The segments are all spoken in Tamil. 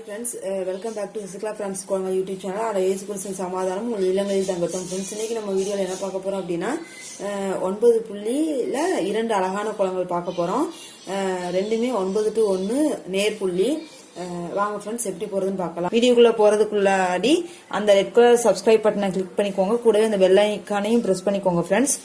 friends, welcome back to Physical Friends kolangal YouTube channel. அட ஏசு கிறிஸ்துவின் சமாதானம் உங்கள் இல்லங்களில் தங்கட்டும். ஃப்ரெண்ட்ஸ், இன்னைக்கு நம்ம வீடியோல என்ன பார்க்க போறோம் அப்படின்னா 9 புள்ளியில 2 அழகான கோலங்கள் பார்க்க போறோம். ரெண்டுமே 9 to 1 நேர் புள்ளி. வாங்க ஃப்ரெண்ட்ஸ், எப்படி போறதுன்னு பார்க்கலாம். வீடியோக்குள்ள போறதுக்குள்ளாடி அந்த ரெட் கலர் சப்ஸ்கிரைப் பட்டனை கிளிக் பண்ணிக்கோங்க. கூடவே அந்த பெல் ஐகானையும் பிரஸ் பண்ணிக்கோங்க ஃப்ரெண்ட்ஸ்.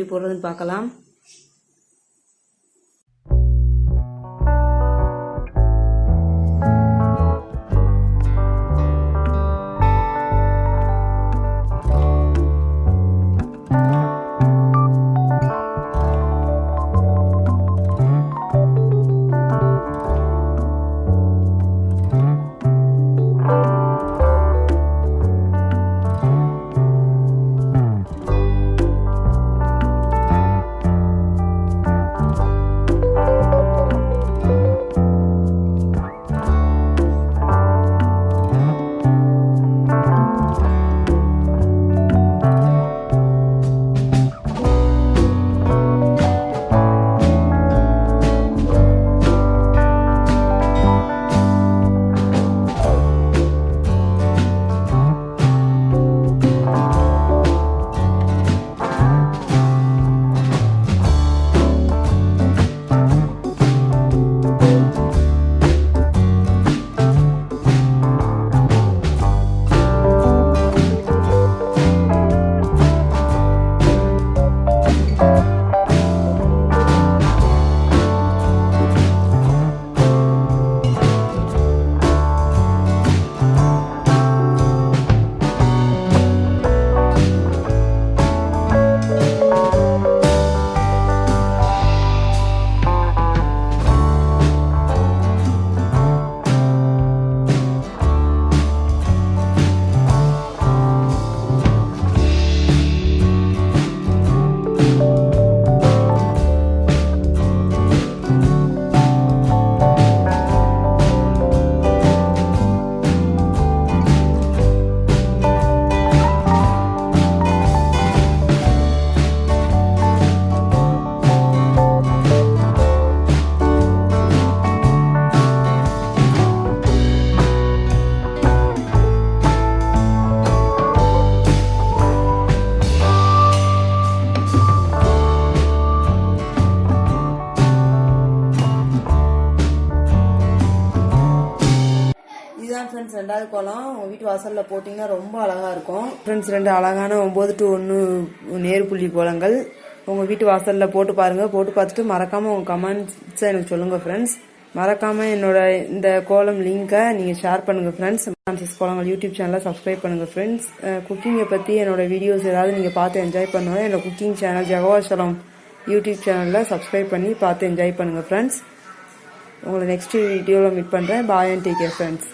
எப்படி போடுறதுன்னு பார்க்கலாம். ஃப்ரெண்ட்ஸ், ரெண்டாவது கோலம் உங்கள் வீட்டு வாசலில் போட்டிங்கன்னா ரொம்ப அழகாக இருக்கும். ஃப்ரெண்ட்ஸ், 2 அழகான 9-1 நேர்புள்ளி கோலங்கள் உங்கள் வீட்டு வாசலில் போட்டு பாருங்கள். போட்டு பார்த்துட்டு மறக்காமல் உங்கள் கமெண்ட்ஸை எனக்கு சொல்லுங்கள் ஃப்ரெண்ட்ஸ். மறக்காமல் என்னோட இந்த கோலம் லிங்கை நீங்கள் ஷேர் பண்ணுங்கள் ஃப்ரெண்ட்ஸ். ஃப்ரான்சிஸ் கோலங்கள் யூடியூப் சேனலை சப்ஸ்கிரைப் பண்ணுங்கள் ஃப்ரெண்ட்ஸ். குக்கிங்கை பற்றி என்னோட வீடியோஸ் ஏதாவது நீங்கள் பார்த்து என்ஜாய் பண்ணுவோம். என்னோட குக்கிங் சேனல் ஜகவாசலம் யூடியூப் சேனலில் சப்ஸ்கிரைப் பண்ணி பார்த்து என்ஜாய் பண்ணுங்கள் ஃப்ரெண்ட்ஸ். உங்களை நெக்ஸ்ட் வீடியோவில் மீட் பண்ணுறேன். பாய் அண்ட் டேக் கேர் ஃப்ரெண்ட்ஸ்.